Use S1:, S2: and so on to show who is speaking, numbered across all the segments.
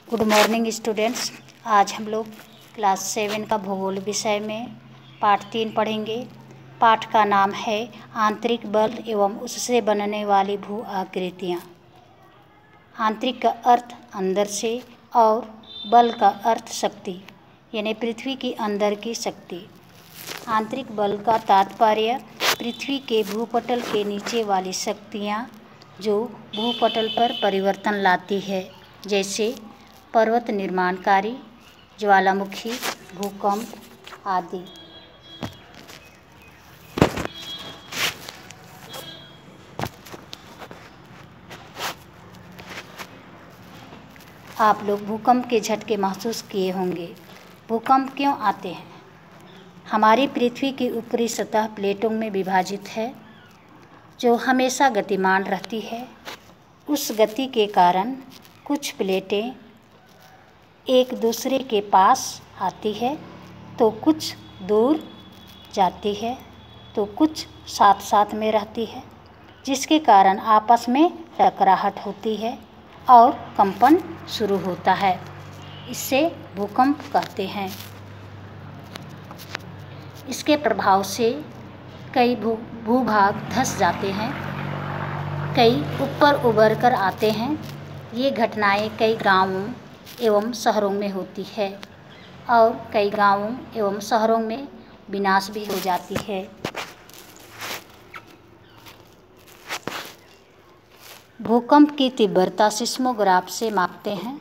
S1: Good morning students. आज हम लोग क्लास 7 का भूगोल विषय में पाठ 3 पढ़ेंगे। पाठ का नाम है आंतरिक बल एवं उससे बनने वाली भू आकृतियाँ। आंतरिक का अर्थ अंदर से और बल का अर्थ शक्ति, यानी पृथ्वी के अंदर की शक्ति। आंतरिक बल का तात्पर्य पृथ्वी के भूपटल के नीचे वाली शक्तियाँ जो भूपटल पर परिवर्तन लाती है, जैसे पर्वत निर्माणकारी, ज्वालामुखी, भूकंप आदि। आप लोग भूकंप के झटके महसूस किए होंगे। भूकंप क्यों आते हैं? हमारी पृथ्वी की ऊपरी सतह प्लेटों में विभाजित है, जो हमेशा गतिमान रहती है। उस गति के कारण कुछ प्लेटें एक दूसरे के पास आती है तो कुछ दूर जाती है, तो कुछ साथ साथ में रहती है, जिसके कारण आपस में टकराहट होती है और कंपन शुरू होता है। इससे भूकंप कहते हैं। इसके प्रभाव से कई भूभाग धंस जाते हैं, कई ऊपर उभर कर आते हैं। ये घटनाएं कई गांवों एवं शहरों में होती है और कई गांवों एवं शहरों में विनाश भी हो जाती है। भूकंप की तीव्रता सिस्मोग्राफ से मापते हैं।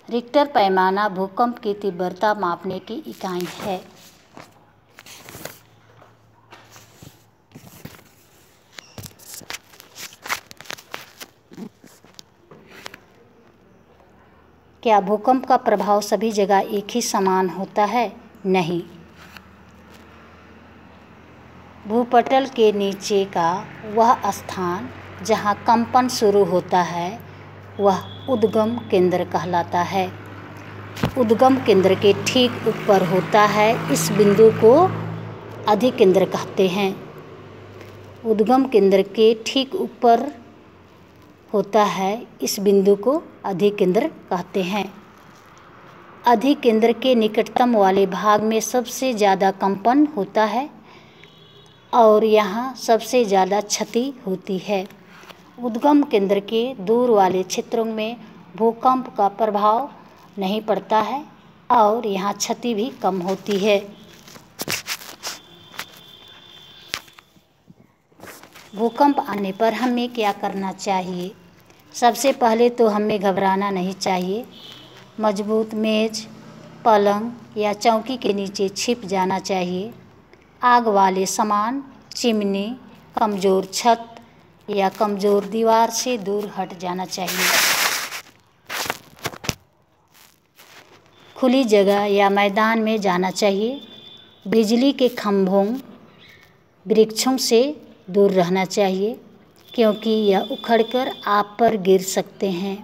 S1: रिक्टर पैमाना भूकंप की तीव्रता मापने की इकाई है। क्या भूकंप का प्रभाव सभी जगह एक ही समान होता है? नहीं। भूपटल के नीचे का वह स्थान जहाँ कंपन शुरू होता है वह उद्गम केंद्र कहलाता है। उद्गम केंद्र के ठीक ऊपर होता है। इस बिंदु को अधिकेंद्र कहते हैं। उद्गम केंद्र के ठीक ऊपर होता है, इस बिंदु को अधिकेंद्र कहते हैं। अधिकेंद्र के निकटतम वाले भाग में सबसे ज़्यादा कंपन होता है और यहाँ सबसे ज़्यादा क्षति होती है। उद्गम केंद्र के दूर वाले क्षेत्रों में भूकंप का प्रभाव नहीं पड़ता है और यहाँ क्षति भी कम होती है। भूकंप आने पर हमें क्या करना चाहिए? सबसे पहले तो हमें घबराना नहीं चाहिए। मजबूत मेज, पलंग या चौकी के नीचे छिप जाना चाहिए। आग वाले सामान, चिमनी, कमज़ोर छत या कमज़ोर दीवार से दूर हट जाना चाहिए। खुली जगह या मैदान में जाना चाहिए। बिजली के खंभों, वृक्षों से दूर रहना चाहिए, क्योंकि यह उखड़कर आप पर गिर सकते हैं।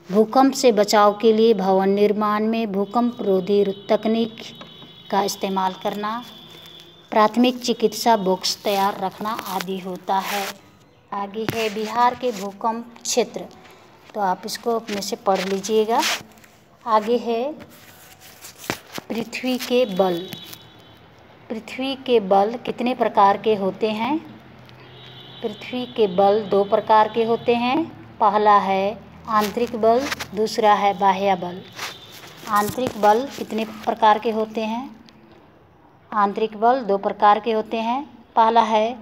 S1: भूकंप से बचाव के लिए भवन निर्माण में भूकंपरोधी तकनीक का इस्तेमाल करना, प्राथमिक चिकित्सा बॉक्स तैयार रखना आदि होता है। आगे है बिहार के भूकंप क्षेत्र, तो आप इसको अपने से पढ़ लीजिएगा। आगे है पृथ्वी के बल। पृथ्वी के बल कितने प्रकार के होते हैं? पृथ्वी के बल 2 प्रकार के होते हैं। पहला है आंतरिक बल, दूसरा है बाह्य बल। आंतरिक बल कितने प्रकार के होते हैं? आंतरिक बल 2 प्रकार के होते हैं। पहला है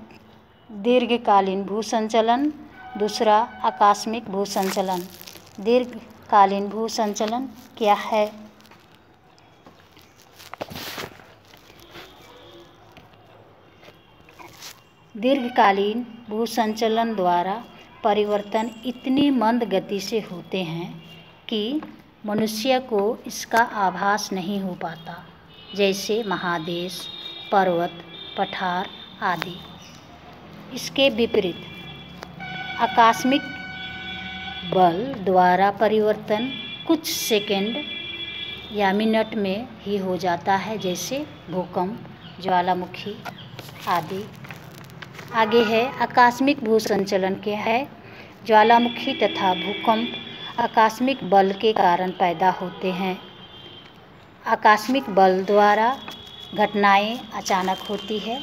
S1: दीर्घकालीन भूसंचलन, दूसरा आकस्मिक भूसंचलन। दीर्घकालीन भूसंचलन क्या है? दीर्घकालीन भूसंचलन द्वारा परिवर्तन इतनी मंद गति से होते हैं कि मनुष्य को इसका आभास नहीं हो पाता, जैसे महादेश, पर्वत, पठार आदि। इसके विपरीत आकस्मिक बल द्वारा परिवर्तन कुछ सेकंड या मिनट में ही हो जाता है, जैसे भूकंप, ज्वालामुखी आदि। आगे है आकस्मिक भूसंचलन क्या है? ज्वालामुखी तथा भूकंप आकस्मिक बल के कारण पैदा होते हैं। आकस्मिक बल द्वारा घटनाएं अचानक होती है।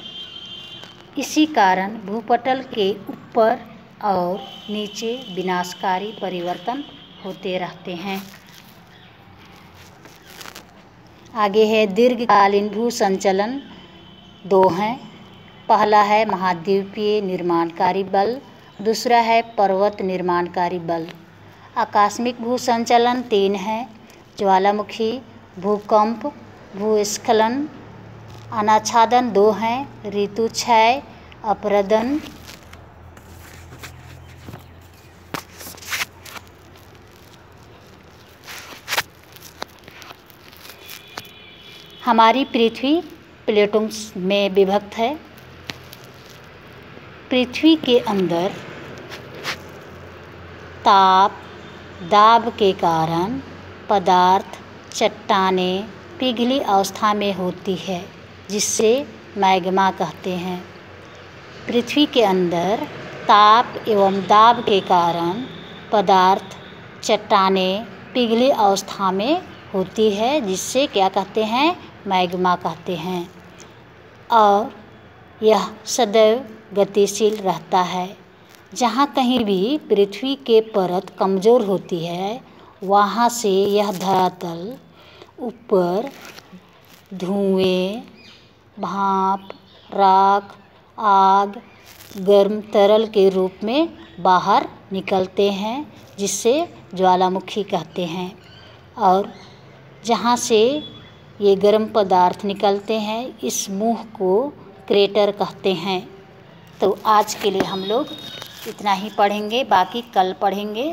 S1: इसी कारण भूपटल के ऊपर और नीचे विनाशकारी परिवर्तन होते रहते हैं। आगे है दीर्घकालीन भू संचलन 2 हैं। पहला है महाद्वीपीय निर्माणकारी बल, दूसरा है पर्वत निर्माणकारी बल। आकस्मिक भू संचलन 3 है। ज्वालामुखी, भूकंप, भूस्खलन। अनाच्छादन 2 हैं। ऋतुक्षय, अपरदन। हमारी पृथ्वी प्लेटों में विभक्त है। पृथ्वी के अंदर ताप दाब के कारण पदार्थ चट्टानें पिघली अवस्था में होती है, जिससे मैग्मा कहते हैं। पृथ्वी के अंदर ताप एवं दाब के कारण पदार्थ चट्टानें पिघली अवस्था में होती है, जिससे क्या कहते हैं, मैग्मा कहते हैं। और यह सदैव गतिशील रहता है। जहाँ कहीं भी पृथ्वी के परत कमज़ोर होती है, वहाँ से यह धरातल ऊपर धुएं, भाप, राख, आग, गर्म तरल के रूप में बाहर निकलते हैं, जिससे ज्वालामुखी कहते हैं। और जहाँ से ये गर्म पदार्थ निकलते हैं, इस मुंह को क्रेटर कहते हैं। तो आज के लिए हम लोग इतना ही पढ़ेंगे, बाकी कल पढ़ेंगे।